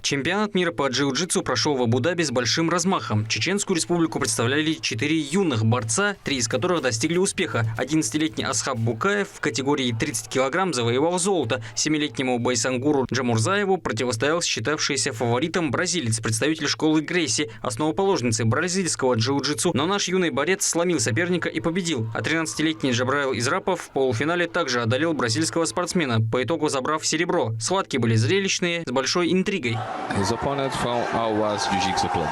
Чемпионат мира по джиу-джитсу прошел в Абу-Даби с большим размахом. Чеченскую республику представляли 4 юных борца, 3 из которых достигли успеха. 11-летний Асхаб Букаев в категории 30 килограмм завоевал золото. 7-летнему Байсангуру Джамурзаеву противостоял считавшийся фаворитом бразилец, представитель школы Грейси, основоположницы бразильского джиу-джитсу. Но наш юный борец сломил соперника и победил. А 13-летний Джабраил Израпов в полуфинале также одолел бразильского спортсмена, по итогу забрав серебро. Схватки были зрелищные, с большой интригой. His opponent from our jiu-jitsu club.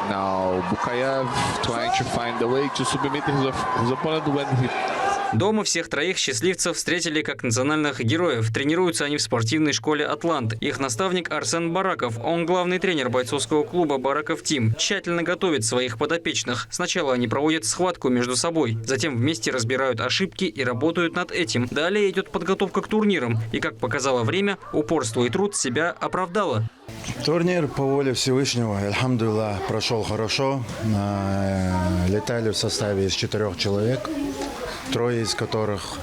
Now Bukayev trying to find a way to submit his opponent when he... Дома всех троих счастливцев встретили как национальных героев. Тренируются они в спортивной школе «Атлант». Их наставник Арсен Бараков. Он главный тренер бойцовского клуба «Бараков Тим». Тщательно готовит своих подопечных. Сначала они проводят схватку между собой. Затем вместе разбирают ошибки и работают над этим. Далее идет подготовка к турнирам. И, как показало время, упорство и труд себя оправдало. Турнир по воле Всевышнего, альхамдулиллах, прошел хорошо. Летали в составе из 4 человек. 3 из которых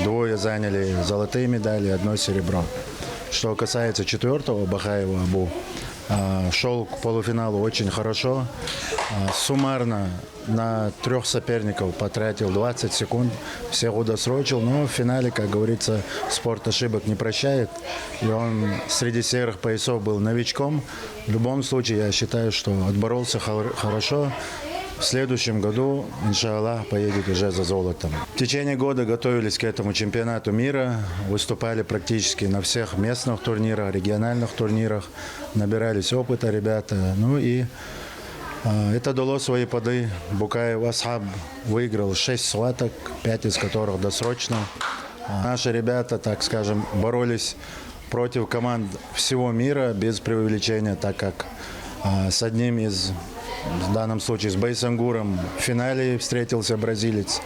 2 заняли золотые медали, 1 серебро. Что касается 4-го, Бахаева Абу, шел к полуфиналу очень хорошо. Суммарно на 3 соперников потратил 20 секунд, всех удосрочил. Но в финале, как говорится, спорт ошибок не прощает. И он среди серых поясов был новичком. В любом случае, я считаю, что отборолся хорошо. В следующем году, иншаллах, поедет уже за золотом. В течение года готовились к этому чемпионату мира, выступали практически на всех местных турнирах, региональных турнирах, набирались опыта ребята. Ну и это дало свои плоды. Букаев Асхаб выиграл 6 схваток, 5 из которых досрочно. Наши ребята, так скажем, боролись против команд всего мира без преувеличения, так как с одним из... В данном случае с Байсангуром в финале встретился бразилец.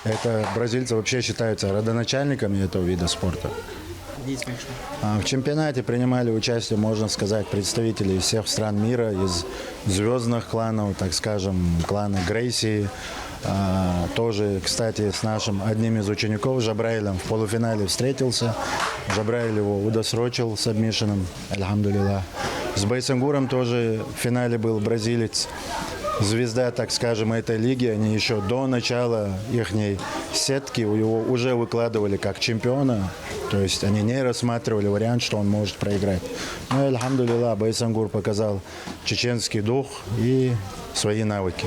Это бразильцы вообще считаются родоначальниками этого вида спорта. В чемпионате принимали участие, можно сказать, представители из всех стран мира, из звездных кланов, так скажем, клана Грейси. Тоже, кстати, с нашим одним из учеников, Джабраилем, в полуфинале встретился. Джабраиль его удосрочил с сабмишеном, альхамдулиллах. С Байсангуром тоже в финале был бразилец. Звезда, так скажем, этой лиги. Они еще до начала их сетки его уже выкладывали как чемпиона. То есть они не рассматривали вариант, что он может проиграть. Но, альхамдулиллах, Байсангур показал чеченский дух и свои навыки.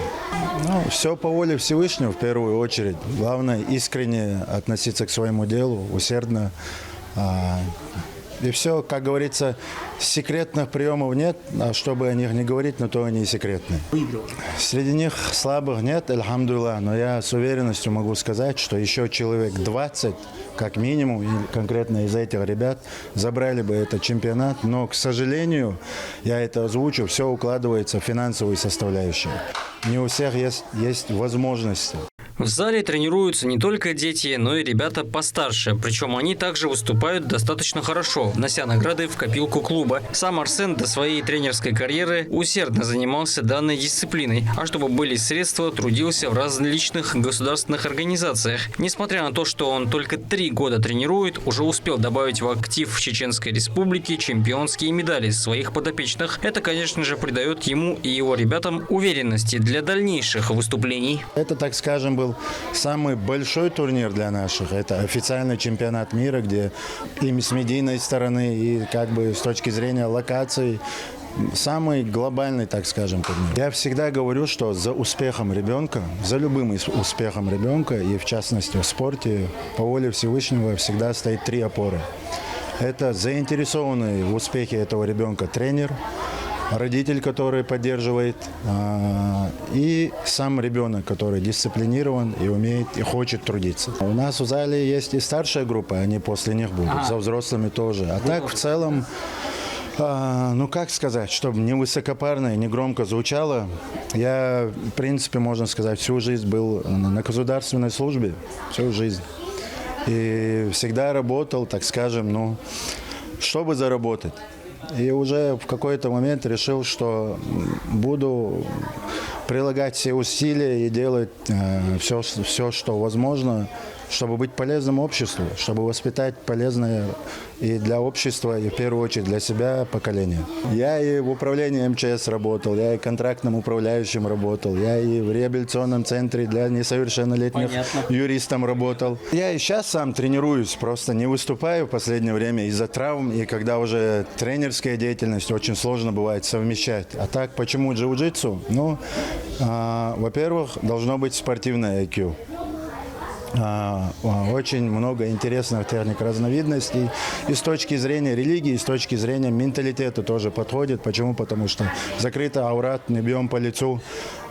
Ну, все по воле Всевышнего в первую очередь. Главное искренне относиться к своему делу, усердно. И все, как говорится, секретных приемов нет, а чтобы о них не говорить, но то они и секретные. Среди них слабых нет, альхамдулиллах, но я с уверенностью могу сказать, что еще человек 20, как минимум, и конкретно из этих ребят, забрали бы этот чемпионат. Но, к сожалению, я это озвучу, все укладывается в финансовую составляющую. Не у всех есть возможности. В зале тренируются не только дети, но и ребята постарше. Причем они также выступают достаточно хорошо, внося награды в копилку клуба. Сам Арсен до своей тренерской карьеры усердно занимался данной дисциплиной. А чтобы были средства, трудился в различных государственных организациях. Несмотря на то, что он только 3 года тренирует, уже успел добавить в актив Чеченской Республики чемпионские медали своих подопечных. Это, конечно же, придает ему и его ребятам уверенности для дальнейших выступлений. Это, так скажем, был самый большой турнир для наших. Это официальный чемпионат мира, где и с медийной стороны, и как бы с точки зрения локаций, самый глобальный, так скажем, турнир. Я всегда говорю, что за успехом ребенка, за любым успехом ребенка, и в частности в спорте, по воле Всевышнего всегда стоит 3 опоры. Это заинтересованный в успехе этого ребенка тренер, родитель, который поддерживает, и сам ребенок, который дисциплинирован и умеет, и хочет трудиться. У нас в зале есть и старшая группа, они после них будут, за взрослыми тоже. А так, в целом, ну как сказать, чтобы не высокопарно и не громко звучало, я, в принципе, можно сказать, всю жизнь был на государственной службе, всю жизнь. И всегда работал, так скажем, ну, чтобы заработать. И уже в какой-то момент решил, что буду прилагать все усилия и делать все, что возможно, чтобы быть полезным обществу, чтобы воспитать полезное и для общества, и в первую очередь для себя поколение. Я и в управлении МЧС работал, я и контрактным управляющим работал, я и в реабилитационном центре для несовершеннолетних юристом работал. Я и сейчас сам тренируюсь, просто не выступаю в последнее время из-за травм, и когда уже тренерская деятельность, очень сложно бывает совмещать. А так, почему джиу-джитсу? Ну, во-первых, должно быть спортивное IQ. Очень много интересных техник разновидностей. И с точки зрения религии, и с точки зрения менталитета тоже подходит. Почему? Потому что закрытый аурат, не бьем по лицу.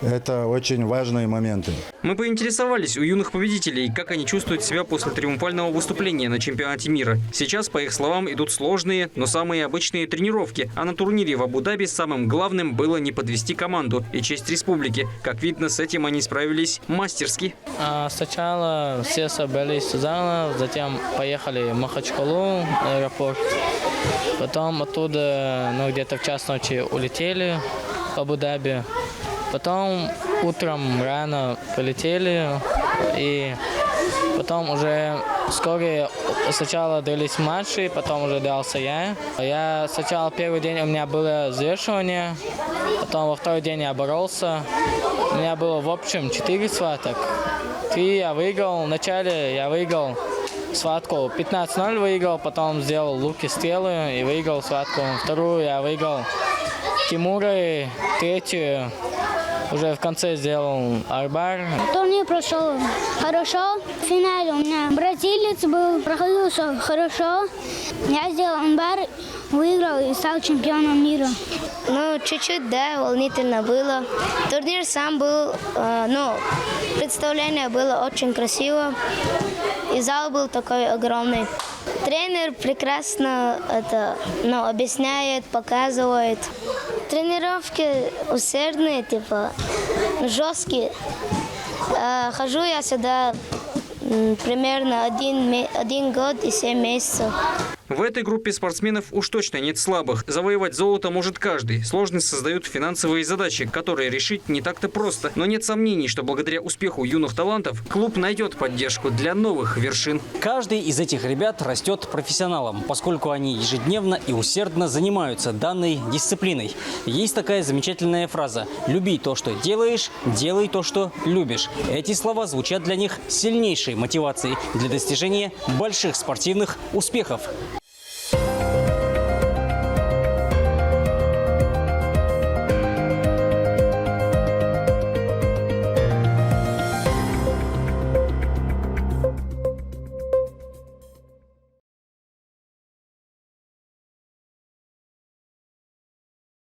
Это очень важные моменты. Мы поинтересовались у юных победителей, как они чувствуют себя после триумфального выступления на чемпионате мира. Сейчас, по их словам, идут сложные, но самые обычные тренировки. А на турнире в Абу-Даби самым главным было не подвести команду и честь республики. Как видно, с этим они справились мастерски. Сначала все собрались в зал, затем поехали в Махачкалу, аэропорт. Потом оттуда, где-то в час ночи улетели в Абу-Даби. Потом утром рано полетели, и потом уже вскоре сначала дрались матчи, потом уже дрался я. Я сначала первый день у меня было взвешивание, потом во второй день я боролся. У меня было в общем 4 схваток. 3 я выиграл. Вначале я выиграл схватку 15-0 выиграл, потом сделал луки, стрелы и выиграл схватку. Вторую я выиграл Тимура, и третью уже в конце сделал арбар. Турнир прошел хорошо. В финале у меня бразилец был, проходил все хорошо. Я сделал арбар, выиграл и стал чемпионом мира. Ну, чуть-чуть, да, волнительно было. Турнир сам был, представление было очень красиво. И зал был такой огромный. Тренер прекрасно объясняет, показывает. Тренировки усердные, жесткие. Хожу я сюда примерно 1 год и 7 месяцев. В этой группе спортсменов уж точно нет слабых. Завоевать золото может каждый. Сложность создают финансовые задачи, которые решить не так-то просто. Но нет сомнений, что благодаря успеху юных талантов клуб найдет поддержку для новых вершин. Каждый из этих ребят растет профессионалом, поскольку они ежедневно и усердно занимаются данной дисциплиной. Есть такая замечательная фраза: «Люби то, что делаешь, делай то, что любишь». Эти слова звучат для них сильнейшей мотивацией для достижения больших спортивных успехов.